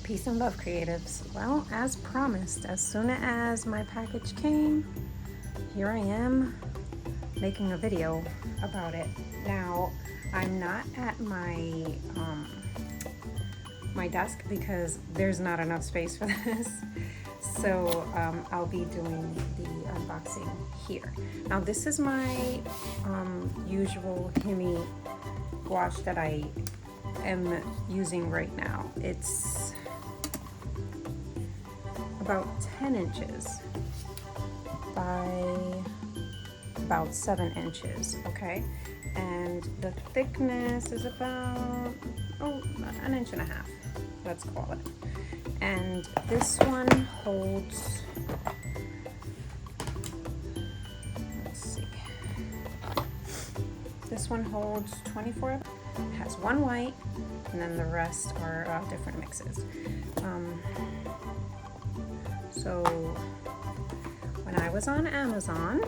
Peace and love, creatives. Well, as promised, as soon as my package came, here I am making a video about it. Now, I'm not at my my desk because there's not enough space for this. So I'll be doing the unboxing here. Now, this is my usual Himi gouache that I am using right now. It's about 10 inches by about 7 inches, okay? And the thickness is about, an inch and a half, let's call it. And this one holds, let's see, this one holds 24, it has one white, and then the rest are different mixes. So when I was on Amazon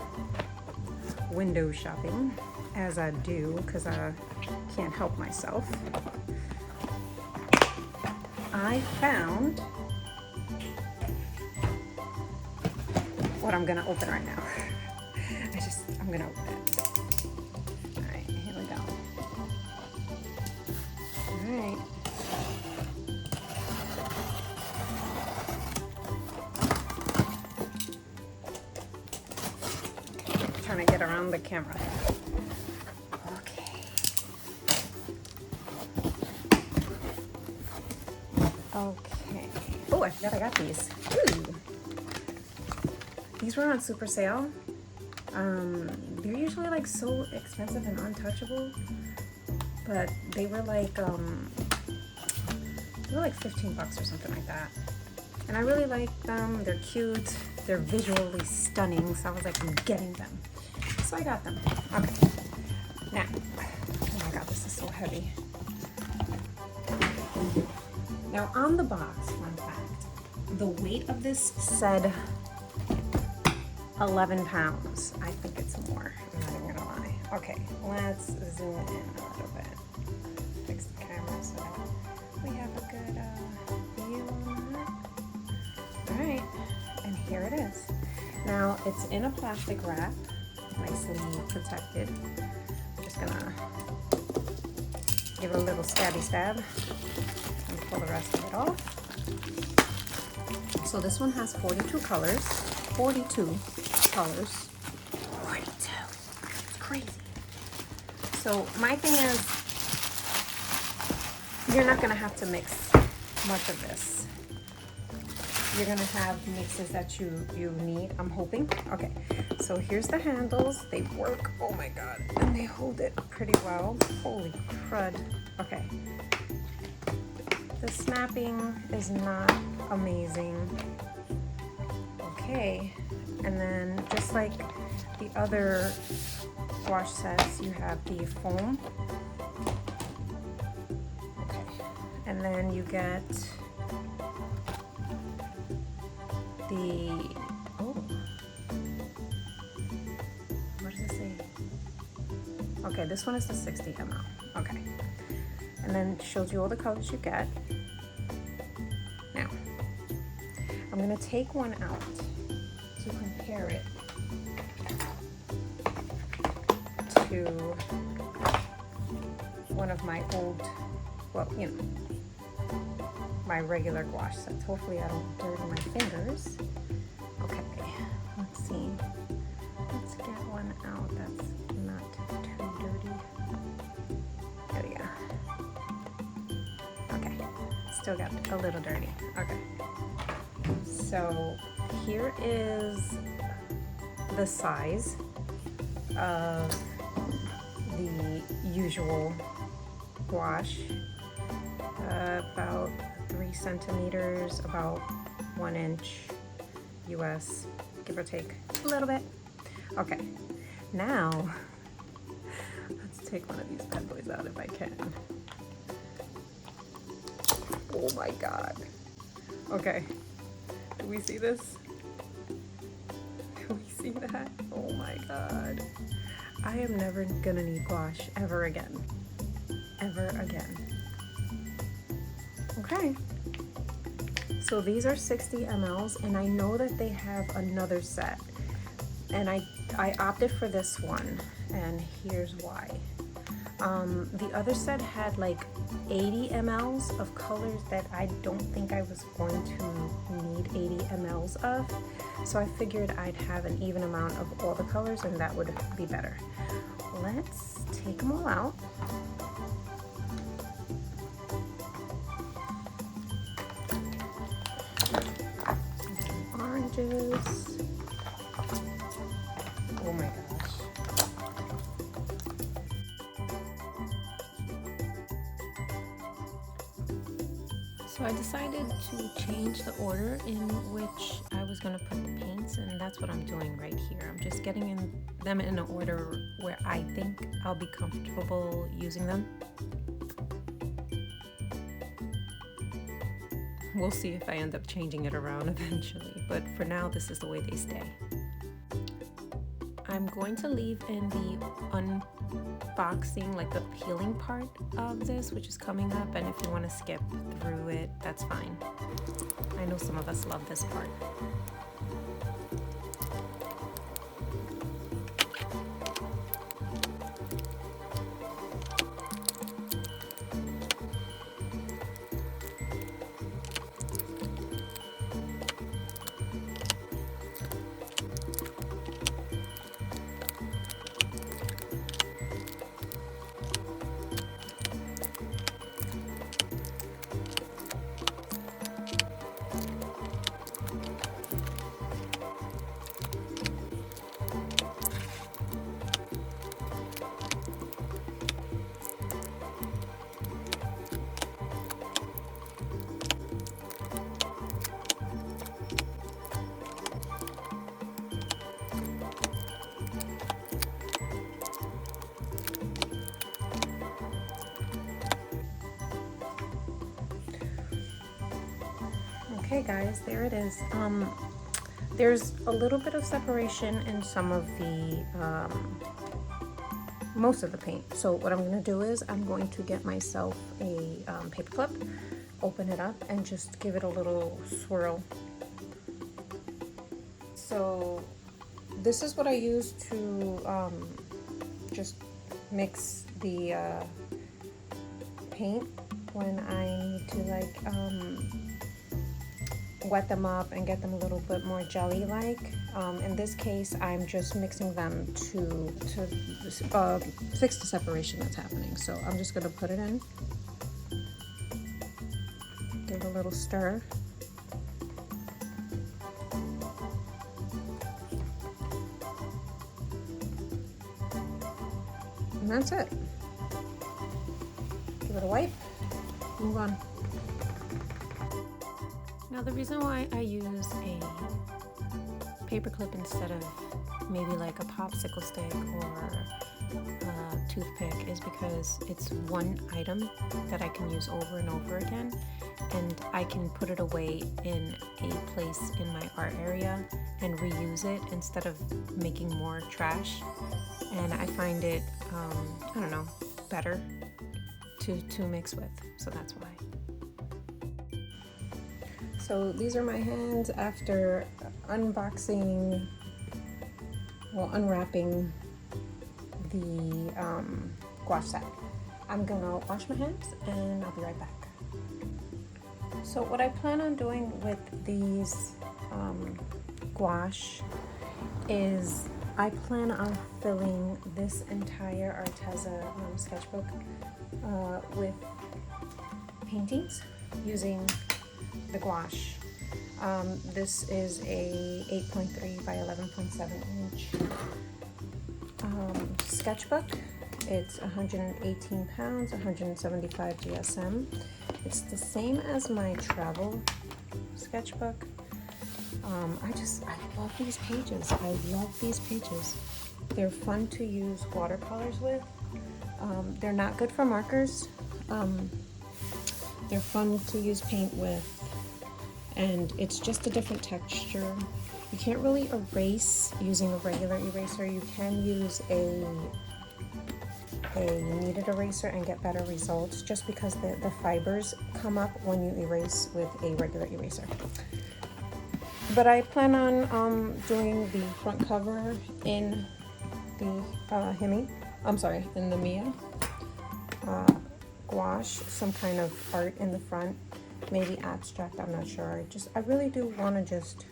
window shopping, as I do because I can't help myself, I found what I'm gonna open right now. I'm gonna open it. All right, here we go. All right. Trying to get around the camera. Okay. Oh, I forgot I got these. Ooh. These were on super sale. They're usually like so expensive and untouchable, but they were like 15 bucks or something like that. And I really like them. They're cute. They're visually stunning. So I was like, I'm getting them. So I got them. Okay. Now, oh my god, this is so heavy. Now on the box, fun fact, the weight of this said 11 pounds. I think it's more, I'm not even gonna lie. Okay, let's zoom in a little bit. Fix the camera so that we have a good view on that. All right, and here it is. Now it's in a plastic wrap, nicely protected. I'm just gonna give it a little stabby stab. Pull the rest of it off. So this one has 42 colors. 42 colors. 42. It's crazy. So my thing is, you're not gonna have to mix much of this. You're gonna have mixes that you need, I'm hoping. Okay, so here's the handles. They work, oh my god, and they hold it pretty well. Holy crud. Okay. The snapping is not amazing. Okay, and then just like the other gouache sets, you have the foam. Okay, and then you get the, what does it say? Okay, this one is the 60 ml. Okay. And then it shows you all the colors you get. Now, I'm gonna take one out to compare it to one of my old, well, you know, my regular gouache sets. Hopefully I don't dirty my fingers. Okay, let's see. Let's get one out that's not too dirty. There we go. Still got a little dirty. Okay. So here is the size of the usual gouache. About 3 centimeters, about 1 inch US, give or take a little bit. Okay. Now, let's take one of these bad boys out if I can. Oh my god. Okay. Do we see this? Do we see that? Oh my god. I am never gonna need gouache ever again. Ever again. Okay. So these are 60 mLs, and I know that they have another set, and I opted for this one, and here's why. The other set had like 80 mLs of colors that I don't think I was going to need 80 mLs of, so I figured I'd have an even amount of all the colors, and that would be better. Let's take them all out. Oranges. Oh my gosh. So I decided to change the order in which I was going to put the paints, and that's what I'm doing right here. I'm just getting them in an order where I think I'll be comfortable using them. We'll see if I end up changing it around eventually, but for now this is the way they stay. I'm going to leave in the unboxing, like the peeling part of this, which is coming up, and if you want to skip through it, that's fine. I know some of us love this part. Okay guys, there it is. There's a little bit of separation in some of the, most of the paint. So what I'm gonna do is I'm going to get myself a paper clip, open it up, and just give it a little swirl. So this is what I use to just mix the paint when I need to like wet them up and get them a little bit more jelly-like. In this case, I'm just mixing them to fix the separation that's happening. So I'm just gonna put it in, give it a little stir. And that's it. Give it a wipe, move on. Now the reason why I use a paper clip instead of maybe like a popsicle stick or a toothpick is because it's one item that I can use over and over again, and I can put it away in a place in my art area and reuse it instead of making more trash. And I find it, I don't know, better to mix with, so that's why. So these are my hands after unboxing, well, unwrapping the gouache set. I'm gonna wash my hands and I'll be right back. So what I plan on doing with these gouache is I plan on filling this entire Arteza sketchbook with paintings using the gouache. This is a 8.3 by 11.7 inch sketchbook. It's 118 pounds, 175 GSM. It's the same as my travel sketchbook. I love these pages. I love these pages. They're fun to use watercolors with. They're not good for markers. They're fun to use paint with, and it's just a different texture. You can't really erase using a regular eraser. You can use a a kneaded eraser and get better results, just because the fibers come up when you erase with a regular eraser. But I plan on doing the front cover in the in the Mia gouache, some kind of art in the front, maybe abstract, I'm not sure. I really do want to just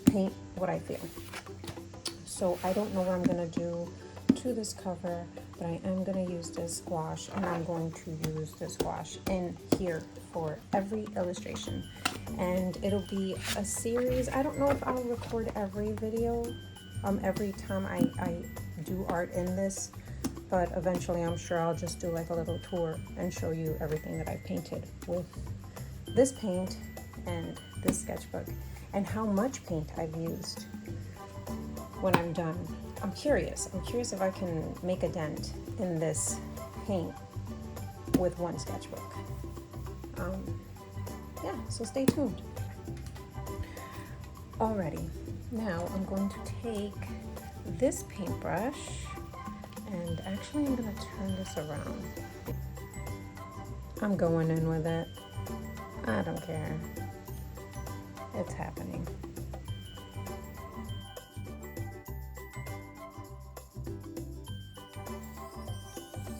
paint what I feel. So I don't know what I'm gonna do to this cover, but I am gonna use this gouache, and I'm going to use this gouache in here for every illustration. And it'll be a series. I don't know if I'll record every video, every time I do art in this, but eventually I'm sure I'll just do like a little tour and show you everything that I painted with this paint and this sketchbook, and how much paint I've used when I'm done. I'm curious if I can make a dent in this paint with one sketchbook. Yeah, so stay tuned. Alrighty, now I'm going to take this paintbrush, and actually I'm gonna turn this around. I'm going in with it. I don't care. It's happening.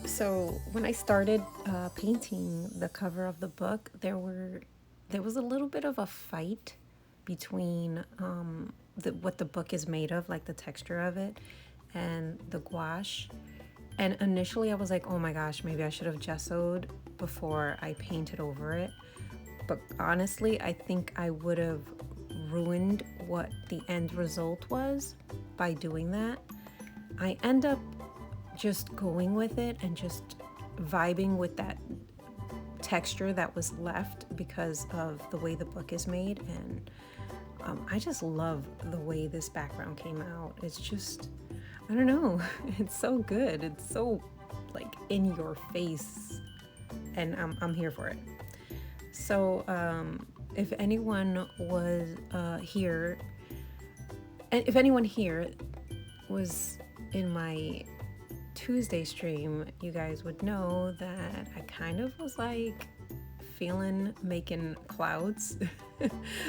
So when I started painting the cover of the book, there was a little bit of a fight between what the book is made of, like the texture of it, and the gouache. And initially I was like, oh my gosh, maybe I should have gessoed before I painted over it. But honestly, I think I would have ruined what the end result was by doing that. I end up just going with it and just vibing with that texture that was left because of the way the book is made. And I just love the way this background came out. It's just, I don't know, it's so good. It's so like in your face, and I'm here for it. So if anyone was here, and if anyone here was in my Tuesday stream, you guys would know that I kind of was like feeling making clouds.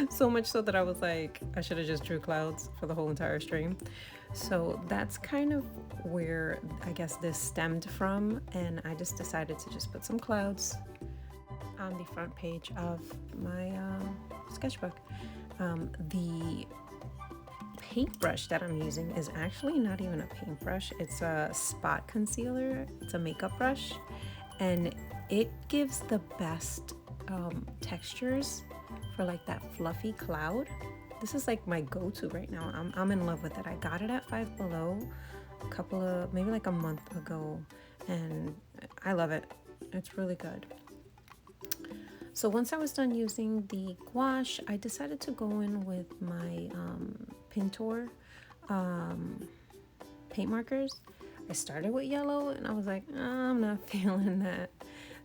So much so that I was like, I should have just drew clouds for the whole entire stream. So that's kind of where I guess this stemmed from, and I just decided to just put some clouds on the front page of my sketchbook. The paintbrush that I'm using is actually not even a paintbrush. It's a spot concealer. It's a makeup brush, and it gives the best textures for like that fluffy cloud. This is like my go-to right now. I'm in love with it. I got it at Five Below maybe like a month ago, and I love it. It's really good. So once I was done using the gouache, I decided to go in with my Pintor paint markers. I started with yellow, and I was like, oh, I'm not feeling that.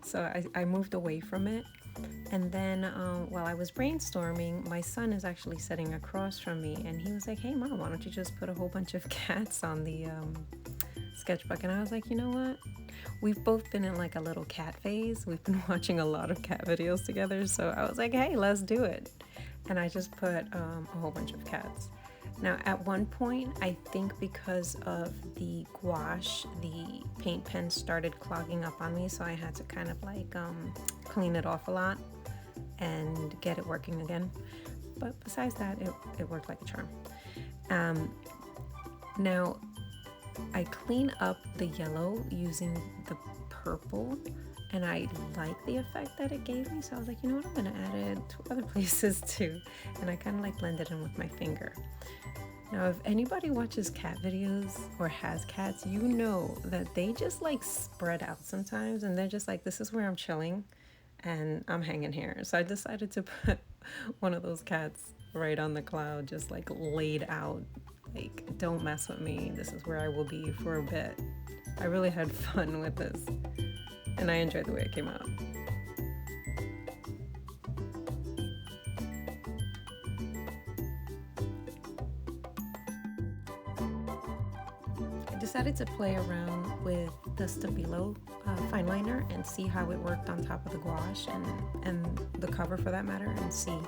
So I moved away from it. And then while I was brainstorming, my son is actually sitting across from me, and he was like, hey Mom, why don't you just put a whole bunch of cats on the sketchbook? And I was like, you know what? We've both been in like a little cat phase. We've been watching a lot of cat videos together. So I was like, hey, let's do it. And I just put a whole bunch of cats. Now, at one point, I think because of the gouache, the paint pen started clogging up on me, so I had to kind of like clean it off a lot and get it working again. But besides that, it worked like a charm. Now, I clean up the yellow using the purple, and I like the effect that it gave me, so I was like, you know what, I'm gonna add it to other places too. And I kind of like blended in with my finger. Now, if anybody watches cat videos or has cats, you know that they just like spread out sometimes, and they're just like, this is where I'm chilling and I'm hanging here. So I decided to put one of those cats right on the cloud, just like laid out, like, don't mess with me, this is where I will be for a bit. I really had fun with this, and I enjoyed the way it came out. I decided decided to play around with the Stabilo fine liner and see how it worked on top of the gouache and the cover for that matter, and see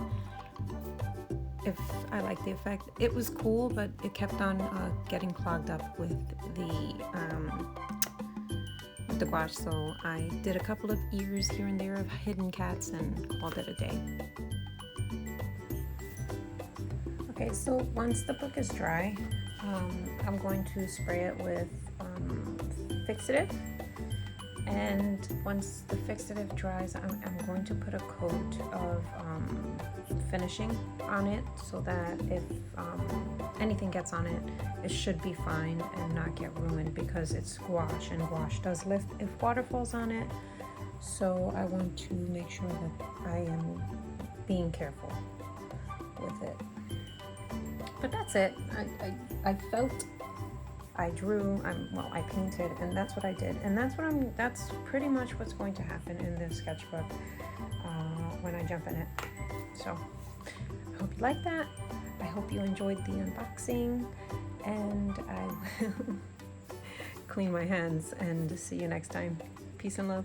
if I like the effect. It was cool, but it kept on getting clogged up with the gouache, so I did a couple of ears here and there of hidden cats and called it a day. Okay, so once the book is dry, I'm going to spray it with fixative, and once the fixative dries, I'm going to put a coat of finishing on it so that if anything gets on it, it should be fine and not get ruined, because it's gouache and gouache does lift if water falls on it. So I want to make sure that I am being careful with it. But that's it. I felt, I drew, I painted, and that's what I did. And that's pretty much what's going to happen in this sketchbook when I jump in it. So I hope you like that. I hope you enjoyed the unboxing, and I will clean my hands and see you next time. Peace and love.